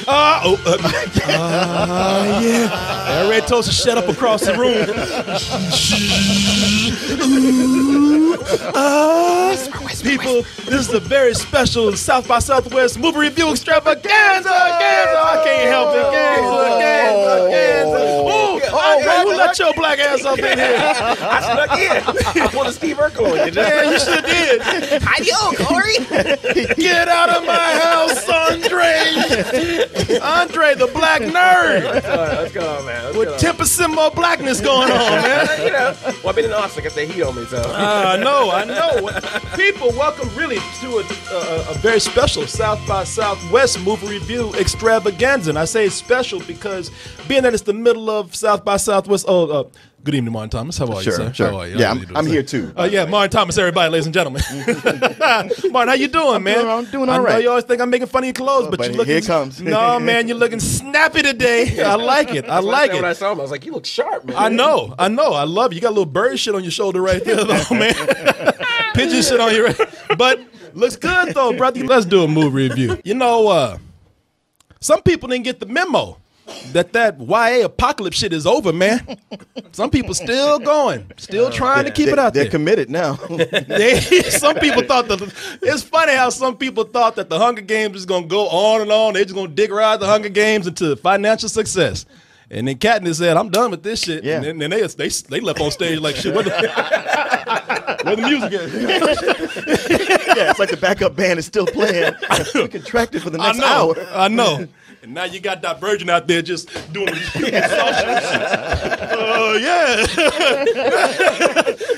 Yeah. Red Toast shut up across the room. People, this is a very special South by Southwest movie review extravaganza. I can't help it. Andre, who let your black ass up in here? I snuck in. I pulled a Steve Urkel on you. Yeah, you sure did. Hi-yo, Korey. Get out of my house, Andre. Andre, the black nerd. What's going on, man? With 10% more blackness going on, man. You know, well, I've been in Austin. Got the heat on me, so. I know. People, welcome really to a very special South by Southwest movie review extravaganza. And I say it's special because being that it's the middle of South by Southwest. Good evening, Martin Thomas. How are you, sir? Sure. How are you? Yeah, I'm here too. Yeah, Martin Thomas, everybody, ladies and gentlemen. Martin, how you doing, man? I'm doing all right. I know you always think I'm making fun of your clothes, but you're looking. Here it comes. No, man, you're looking snappy today. I like it. I like it. When I saw him, I was like, "You look sharp, man." I know. I love you. You got a little bird shit on your shoulder right there, though, man. Pigeon shit on your. But looks good though, brother. Let's do a movie review. You know, some people didn't get the memo that YA apocalypse shit is over, man. Some people still going, still trying to keep it out there. They're committed now. Some people thought it's funny how some people thought that the Hunger Games is going to go on and on. They're just going to dig ride the Hunger Games into financial success. And then Katniss said, "I'm done with this shit." Yeah. And then they left on stage like, shit, where the music at? Yeah, it's like the backup band is still playing. We contracted for the next hour. I know. And now you got Divergent out there just doing the yeah.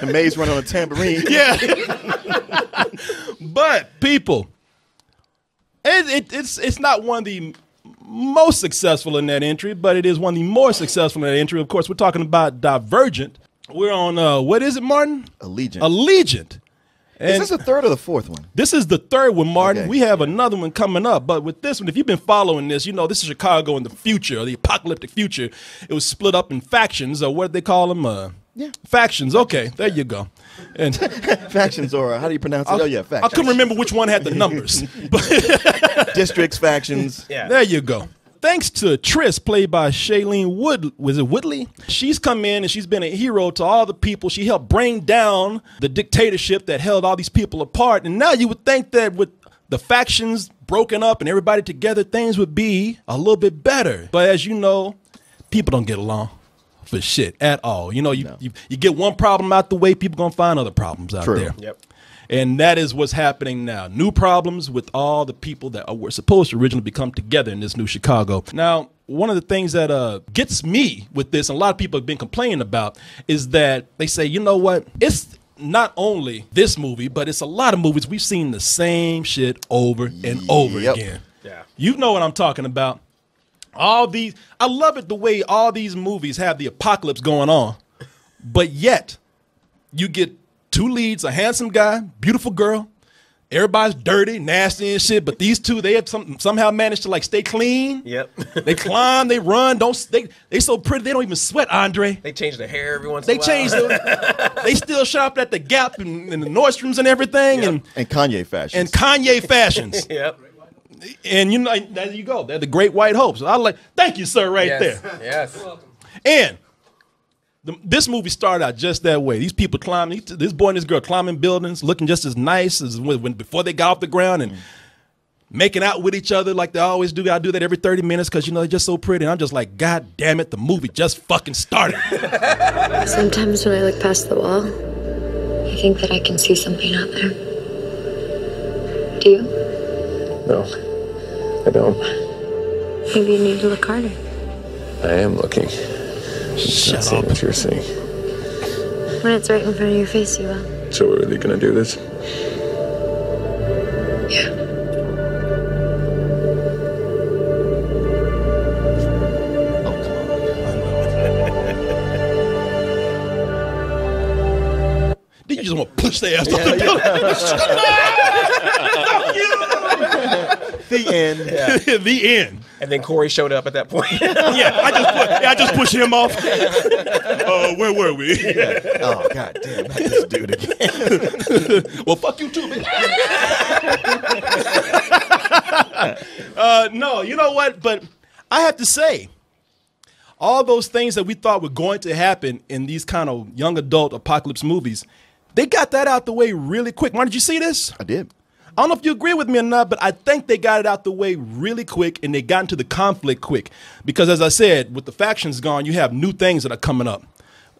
The maid's running on a tambourine. Yeah. But people, it's not one of the most successful in that entry, but it is one of the more successful in that entry. Of course, we're talking about Divergent. We're on what is it, Martin? Allegiant. And is this the third or the fourth one? This is the third one, Martin. Okay. We have another one coming up. But with this one, if you've been following this, you know this is Chicago in the future, or the apocalyptic future. It was split up in factions, or what do they call them? Factions. Okay, there you go. And Factions, or how do you pronounce it? Factions. I couldn't remember which one had the numbers. Districts, factions. Yeah. There you go. Thanks to Triss, played by Shailene Woodley. She's come in and she's been a hero to all the people. She helped bring down the dictatorship that held all these people apart. And now you would think that with the factions broken up and everybody together, things would be a little bit better. But as you know, people don't get along for shit at all. You know, you get one problem out the way, people gonna find other problems out there. Yep. And that is what's happening now. New problems with all the people that were supposed to originally become together in this new Chicago. Now, one of the things that gets me with this, and a lot of people have been complaining about, is that they say, you know what? It's not only this movie, but it's a lot of movies. We've seen the same shit over and over again. Yeah. You know what I'm talking about. I love it the way all these movies have the apocalypse going on, but yet you get two leads, a handsome guy, beautiful girl. Everybody's dirty, nasty and shit, but these two, they have somehow managed to like stay clean. Yep. They climb, they run, they so pretty they don't even sweat, Andre. They change their hair every once in a while. They still shop at the Gap and the Nordstroms and everything. Yep. And Kanye fashions. And Kanye fashions. Yep. And you know, there you go. They're the great white hopes. Thank you, sir, right there. Yes. You're welcome. And this movie started out just that way. These people climbing, this boy and this girl climbing buildings, looking just as nice as before they got off the ground and making out with each other like they always do. I do that every 30 minutes because, you know, they're just so pretty. And I'm just like, God damn it, the movie just fucking started. Sometimes when I look past the wall, I think that I can see something out there. Do you? No, I don't. Maybe you need to look harder. I am looking. Shut up. up. What you're saying. When it's right in front of your face, you will. So we're really gonna do this? Yeah. Then you just want to push their ass off the building. The end. Yeah. The end. And then Korey showed up at that point. Yeah, I just pushed him off. Where were we? Yeah. Oh, God damn, not this dude again. Well, fuck you too, bitch. No, you know what? But I have to say, all those things that we thought were going to happen in these kind of young adult apocalypse movies, they got that out the way really quick. Why did you see this? I did. I don't know if you agree with me or not, but I think they got it out the way really quick and they got into the conflict quick. Because as I said, with the factions gone, you have new things that are coming up.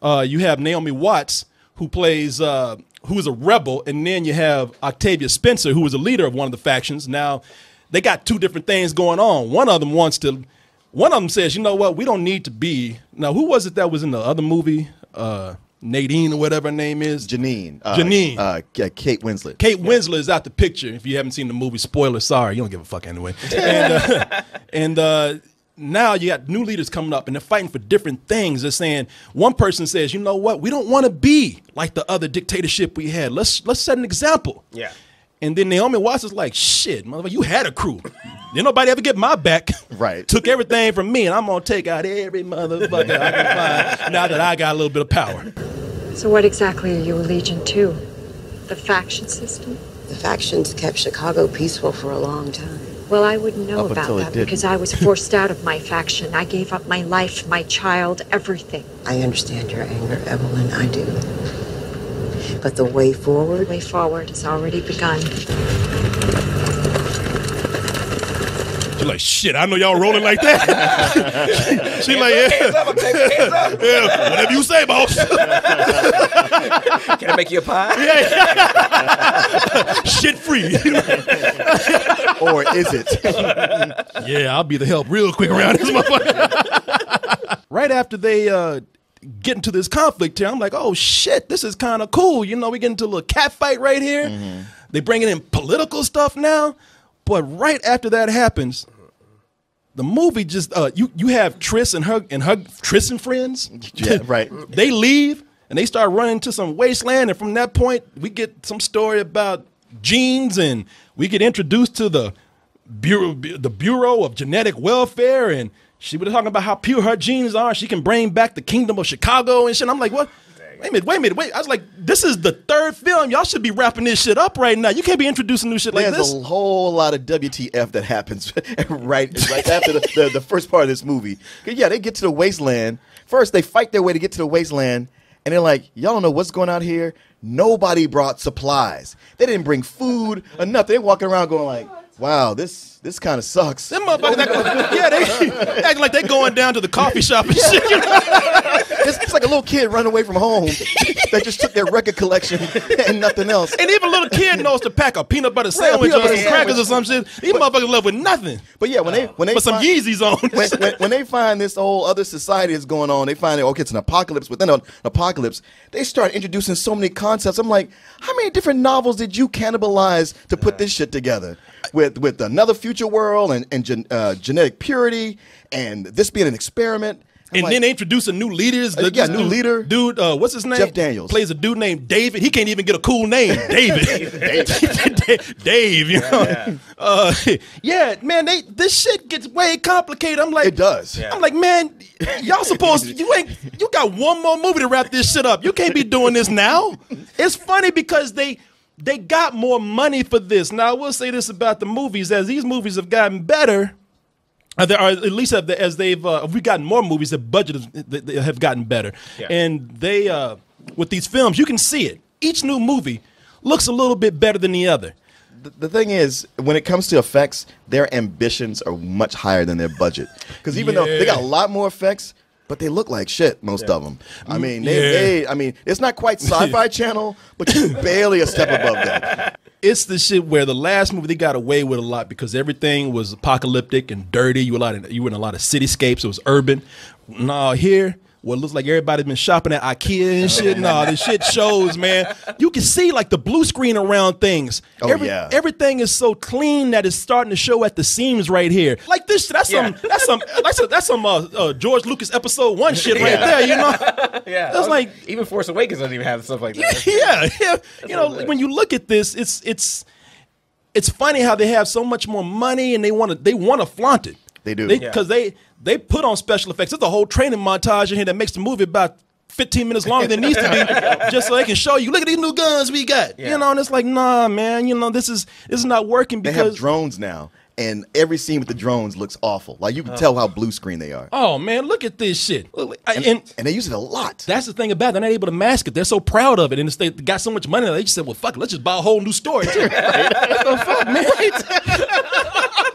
You have Naomi Watts, who plays, who is a rebel, and then you have Octavia Spencer, who is a leader of one of the factions. Now, they got two different things going on. One of them says, you know what, we don't need to be. Now, who was it that was in the other movie? Nadine or whatever her name is. Janine. Kate Winslet. Kate Winslet is out the picture. If you haven't seen the movie, spoiler, sorry, you don't give a fuck anyway. And now you got new leaders coming up and they're fighting for different things. They're saying, one person says, you know what, we don't want to be like the other dictatorship we had. Let's set an example. Yeah. And then Naomi Watts is like, shit, motherfucker, you had a crew. Didn't nobody ever get my back. Right. Took everything from me, and I'm going to take out every motherfucker I can find now that I got a little bit of power. So what exactly are you allegiant to? The faction system? The factions kept Chicago peaceful for a long time. Well, I wouldn't know Up about until it that didn't. because I was forced out of my faction. I gave up my life, my child, everything. I understand your anger, Evelyn, I do. But the way forward... The way forward has already begun. She's like, shit, I know y'all rolling like that. She like, Hands up, I'm taking hands up. yeah, whatever you say, boss. Can I make you a pie? Shit free. Or is it? Yeah, I'll be the help real quick around this motherfucker. Right after they get into this conflict here, I'm like, oh shit, this is kind of cool. You know, we get into a little cat fight right here. Mm-hmm. They bringing in political stuff now. But right after that happens, the movie just you have Triss and her Triss and friends. Yeah, right. They leave and they start running to some wasteland, and from that point we get some story about genes, and we get introduced to the Bureau of Genetic Welfare, and she was talking about how pure her genes are. She can bring back the kingdom of Chicago and shit. I'm like, what? Wait a minute. I was like, this is the third film. Y'all should be wrapping this shit up right now. You can't be introducing new shit like this. There's a whole lot of WTF that happens right after the first part of this movie. Yeah, they get to the wasteland. First, they fight their way to get to the wasteland, and they're like, y'all don't know what's going on here. Nobody brought supplies. They didn't bring food or nothing. They're walking around going like, wow, this kind of sucks. Them motherfuckers, they acting like they going down to the coffee shop and shit. You know? It's like a little kid running away from home that just took their record collection and nothing else. And even a little kid knows to pack a peanut butter sandwich or some crackers or some shit. These motherfuckers left with nothing. But yeah, when they but some Yeezys on. when they find this whole other society is going on, they find that, okay, it's an apocalypse within an apocalypse. They start introducing so many concepts. I'm like, how many different novels did you cannibalize to put this shit together? With another future world and genetic purity and this being an experiment. And then they introduce a new leader. New leader. Dude, what's his name? Jeff Daniels. Plays a dude named David. He can't even get a cool name. David. Dave, you know? Yeah, man, this shit gets way complicated. I'm like, it does. Yeah. I'm like, man, y'all supposed to, you got one more movie to wrap this shit up. You can't be doing this now. It's funny because they got more money for this. Now, I will say this about the movies. As these movies have gotten better, or at least as we've gotten more movies, the budget have gotten better. Yeah. And they, with these films, you can see it. Each new movie looks a little bit better than the other. The thing is, when it comes to effects, their ambitions are much higher than their budget. Because even though they got a lot more effects, but they look like shit, most of them. I mean, it's not quite Sci-Fi Channel, but you're barely a step above that. It's the shit where the last movie they got away with a lot because everything was apocalyptic and dirty. You were in a lot of cityscapes. It was urban. Now here, what looks like everybody's been shopping at IKEA and shit. No, this shit shows, man. You can see like the blue screen around things. Everything is so clean that it's starting to show at the seams right here. Like this, that's some George Lucas episode 1 shit right there. You know, yeah. It's like even Force Awakens doesn't even have stuff like that. Yeah. You know, when you look at this, it's funny how they have so much more money and they want to flaunt it. They do. Because they put on special effects. There's a whole training montage in here that makes the movie about 15 minutes longer than it needs to be, just so they can show you, look at these new guns we got. Yeah. You know, and it's like, nah, man, you know, this is not working because they have drones now. and every scene with the drones looks awful. Like you can tell how blue screen they are. Oh man, look at this shit. And they use it a lot. That's the thing about it. They're not able to mask it. They're so proud of it, and they got so much money. They just said, "Well, fuck it, let's just buy a whole new story." What the fuck, man?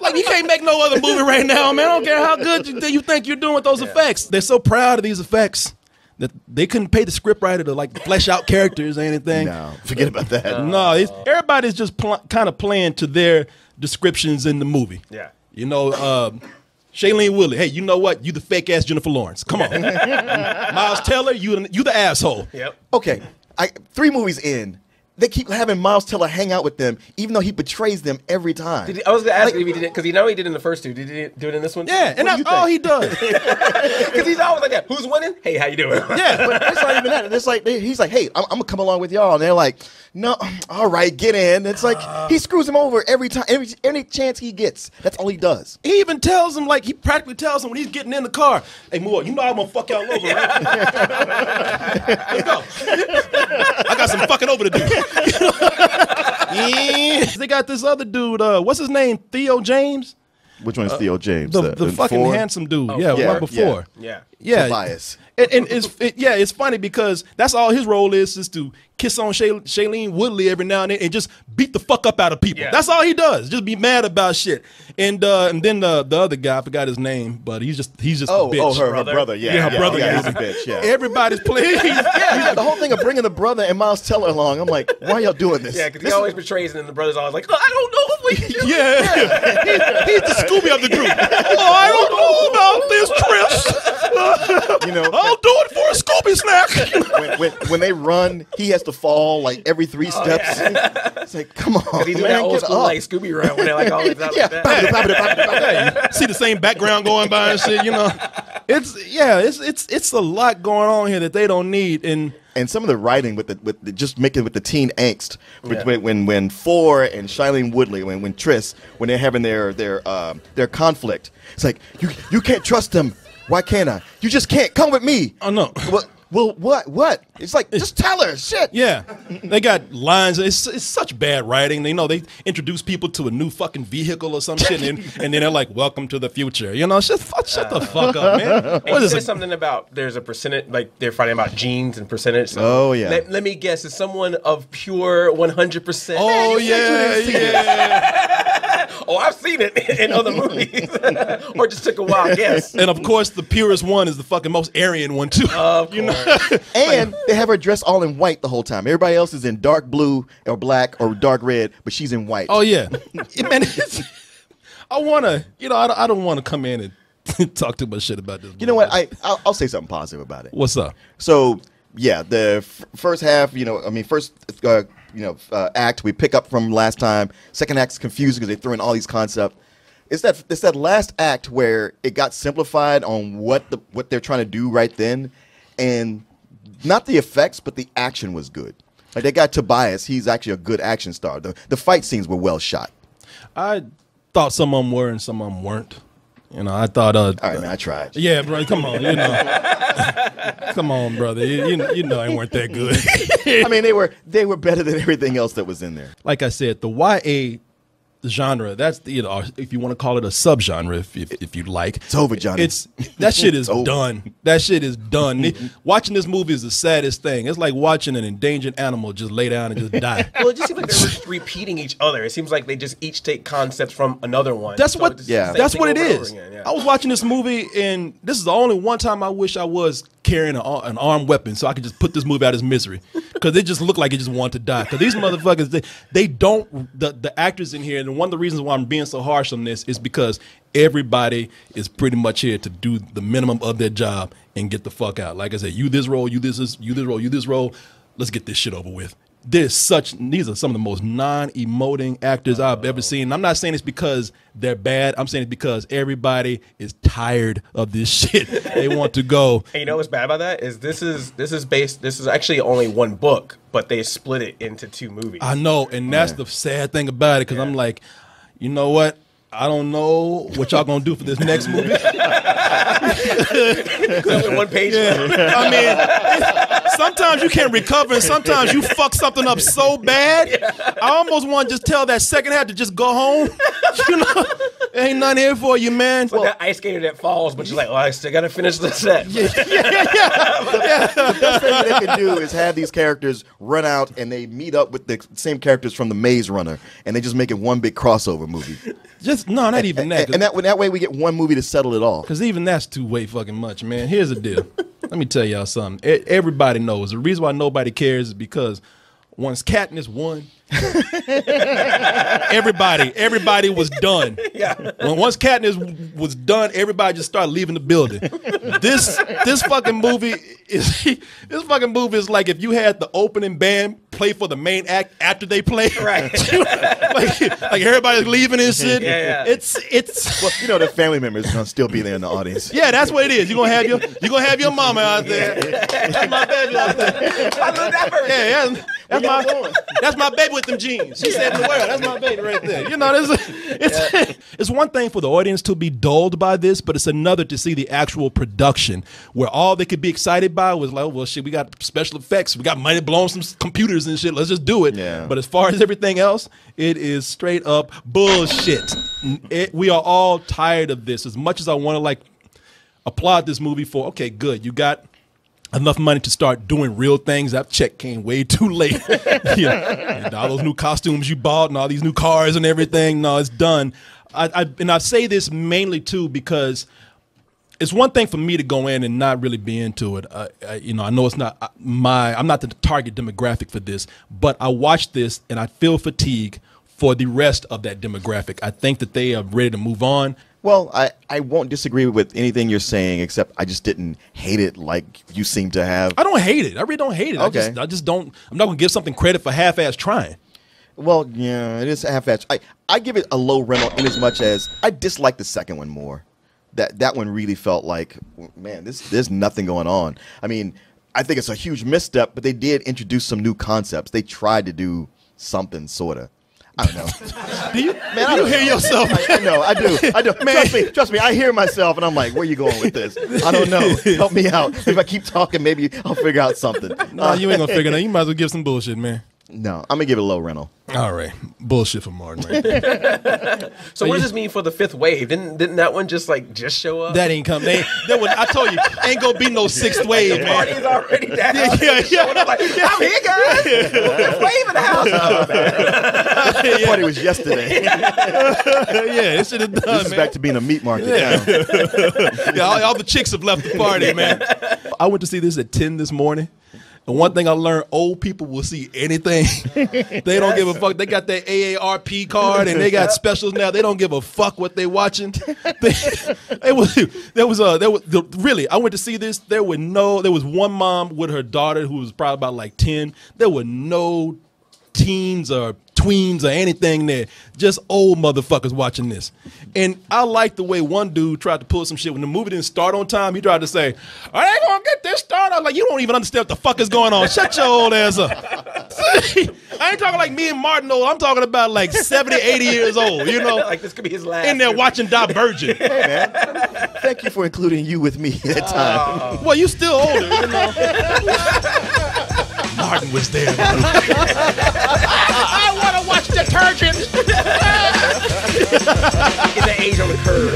Like you can't make no other movie right now, man. I don't care how good you think you're doing with those effects. They're so proud of these effects that they couldn't pay the scriptwriter to like flesh out characters or anything. No, forget about that. No, everybody's just kind of playing to their descriptions in the movie. Yeah. You know, Shailene Woodley, hey, you know what? You the fake ass Jennifer Lawrence. Come on. Miles Teller, you the asshole. Yep. Okay, 3 movies in, they keep having Miles Teller hang out with them, even though he betrays them every time. I was going to ask if he did it, because he did in the first 2. Did he do it in this one? Yeah, and that's all he does. Because he's always like that. Who's winning? Hey, how you doing? Yeah. But it's not even that. It's like he's like, hey, I'm gonna come along with y'all, and they're like, no, all right, get in. It's like he screws him over every time, any chance he gets. That's all he does. He even tells him, like, he practically tells him when he's getting in the car, hey, Moore, you know I'm gonna fuck y'all over, right? Let's go. I got some fucking over to do. Yeah. They got this other dude, what's his name? Theo James? Which one is Theo James? The fucking 4? handsome dude. Oh, yeah, yeah, one before. Yeah. Yeah. Tobias. And it's funny because that's all his role is to kiss on Shailene Woodley every now and then and just beat the fuck up out of people. Yeah. That's all he does. Just be mad about shit. And then the other guy, I forgot his name, but he's just a bitch. Her brother. Yeah, her brother. Yeah, he's a bitch. Yeah. Everybody's playing. Yeah, the whole thing of bringing the brother and Miles Teller along. I'm like, why are y'all doing this? Yeah, because he always betrays, and then the brother's always like, oh, I don't know what we do. Yeah. He's the Scooby of the group. Oh, I don't know about this, Trish. You know, I'll do it for a Scooby snack. when they run, he has to fall like every 3 steps. Yeah. It's like, come on, Because he do man, that old get school up. like Scooby run when they're like always out Yeah, like that. You see the same background going by and shit, you know. It's a lot going on here that they don't need. And some of the writing with the just making with the teen angst when 4 and Shailene Woodley when Triss when they're having their conflict. It's like you can't trust them. Why can't I? You just can't. Come with me. Oh no. Well, what? It's like just tell her shit. Yeah, they got lines. It's such bad writing. They introduce people to a new fucking vehicle or some shit, and then they're like, "Welcome to the future." You know, shut the fuck up, man. What is it? Something about there's a percentage, like they're fighting about genes and percentage. So Oh yeah. Let me guess, is someone of pure 100%? Oh yeah. Oh, I've seen it in other movies, or just took a wild guess. And of course, the purest one is the fucking most Aryan one too. Of course. And they have her dressed all in white the whole time. Everybody else is in dark blue or black or dark red, but she's in white. Oh yeah, man. I don't want to come in and talk too much shit about this. You know what? I'll say something positive about it. What's up? So yeah, the first half, act we pick up from last time. Second act's confusing because they threw in all these concepts. It's that last act where it got simplified on what they're trying to do right then, and not the effects, but the action was good. Like they got Tobias, he's actually a good action star. The fight scenes were well shot. I thought some of them were and some of them weren't. You know, I thought. All right, man, I tried. Yeah, bro, come on, you know, come on, brother, you know, they weren't that good. I mean, they were better than everything else that was in there. Like I said, the YA genre, that's if you want to call it a subgenre, if you like, it's over, Johnny. That shit is done. That shit is done. Watching this movie is the saddest thing. It's like watching an endangered animal just lay down and just die. Well, it just seems like they're just repeating each other. It seems like they just each take concepts from another one. That's what. Yeah. That's what it is. Again, yeah. I was watching this movie, and this is the only one time I wish I was carrying an armed weapon so I could just put this movie out of its misery, because it just looked like it just wanted to die. Because these motherfuckers, they don't. The actors in here, and one of the reasons why I'm being so harsh on this is because everybody is pretty much here to do the minimum of their job and get the fuck out. Like I said, you this role, you this role, you this role. Let's get this shit over with. These are some of the most non-emoting actors I've ever seen. And I'm not saying it's because they're bad. I'm saying it's because everybody is tired of this shit. They want to go. And you know what's bad about that is this is actually only one book, but they split it into 2 movies. I know, and that's the sad thing about it, because I'm like, you know what? I don't know what y'all gonna do for this next movie. It's only one page. I mean, sometimes you can't recover, and sometimes you fuck something up so bad. I almost want to just tell that second half to just go home. You know, there ain't nothing here for you, man. Like that ice skater that falls, but you're like, oh, I still gotta finish the set. The best thing they can do is have these characters run out and they meet up with the same characters from the Maze Runner, and they just make it one big crossover movie. Just no, not even that. And that way we get one movie to settle it all. Because even that's too way fucking much, man. Here's the deal. Let me tell y'all something. Everybody knows. The reason why nobody cares is because once Katniss won, everybody was done. Yeah. Once Katniss was done, everybody just started leaving the building. This fucking movie is like if you had the opening band play for the main act after they play. Right. like everybody's leaving and shit. Yeah. It's Well, you know the family members are gonna still be there in the audience. yeah, that's what it is. You're gonna have your mama out there. That's my baby out there. I love that version. Yeah, that's my baby with them jeans. She said the word. That's my baby right there. You know, it's one thing for the audience to be dulled by this, but it's another to see the actual production where all they could be excited by was like, oh, well, shit, we got special effects, we got money blowing some computers and shit. Let's just do it. Yeah. But as far as everything else, it is straight up bullshit. We are all tired of this. As much as I want to like applaud this movie for, okay, good, you got enough money to start doing real things. That check came way too late. And all those new costumes you bought and all these new cars and everything, no, it's done. I say this mainly too because it's one thing for me to go in and not really be into it. I know it's not I'm not the target demographic for this, but I watch this and I feel fatigue for the rest of that demographic. I think that they are ready to move on. Well, I won't disagree with anything you're saying, except I just didn't hate it like you seem to have. I don't hate it. I really don't hate it. Okay. I just don't. I'm not going to give something credit for half-ass trying. Well, yeah, it is half-assed. I give it a low rental in as much as I dislike the second one more. That one really felt like, man, there's nothing going on. I mean, I think it's a huge misstep, but they did introduce some new concepts. They tried to do something, sort of. I don't know. Do you hear yourself? I know, I do. Man. Trust me, I hear myself, and I'm like, where you going with this? I don't know. Help me out. If I keep talking, maybe I'll figure out something. No, you ain't going to figure it out. You might as well give some bullshit, man. No, I'm going to give it a low rental. All right. Bullshit for Martin right there. So what does this mean for the fifth wave? Didn't that one just show up? That ain't coming. I told you, ain't going to be no sixth wave, The man. party's already down. Yeah. I'm like, I'm here, guys. Fifth wave in the house. Oh, man. The party was yesterday. Yeah, it should have done, This is man. back to being a meat market now. Yeah, all the chicks have left the party, man. I went to see this at 10 this morning. And one thing I learned, old people will see anything. They don't give a fuck. They got their AARP card and they got specials now. They don't give a fuck what they watching. Really, I went to see this. There was one mom with her daughter who was probably about like 10. There were no teens or tweens or anything there. Just old motherfuckers watching this. And I like the way one dude tried to pull some shit. When the movie didn't start on time, he tried to say, I ain't gonna get this started. I was like, you don't even understand what the fuck is going on. Shut your old ass up. I ain't talking like me and Martin old. I'm talking about like 70, 80 years old, you know? Like this could be his last. In there watching Divergent. Hey, man. Thank you for including you with me at that time. Well, you still older, you know? Martin was there. I want to watch detergent. Get the age on the curve.